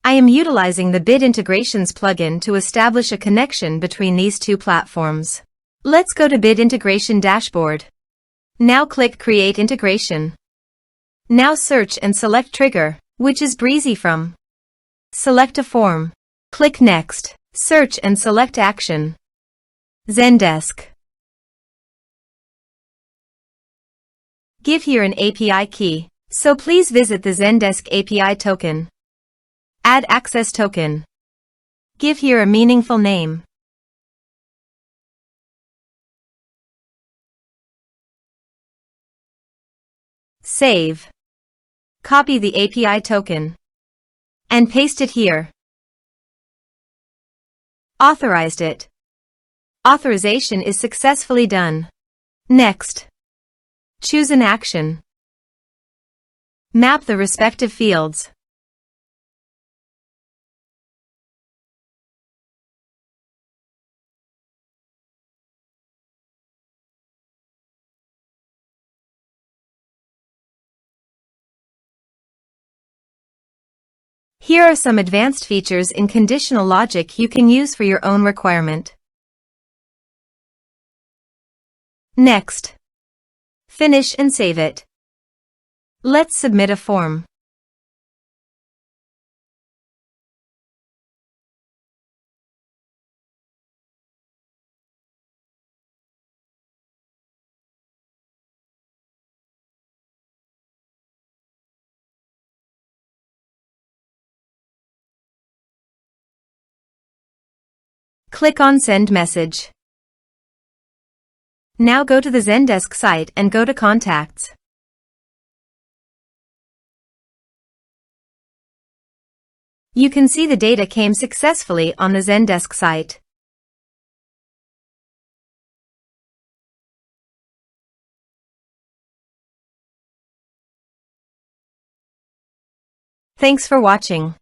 I am utilizing the Bit Integrations plugin to establish a connection between these two platforms. Let's go to Bit Integration Dashboard. Now click Create Integration. Now search and select Trigger, which is Brizy Form. Select a form. Click Next. Search and select Action. Zendesk. Give here an API key, so please visit the Zendesk API token. Add access token. Give here a meaningful name. Save. Copy the API token and paste it here. Authorized it. Authorization is successfully done. Next. Choose an action. Map the respective fields. Here are some advanced features in conditional logic you can use for your own requirement. Next. Finish and save it. Let's submit a form. Click on Send Message. Now go to the Zendesk site and go to Contacts. You can see the data came successfully on the Zendesk site. Thanks for watching.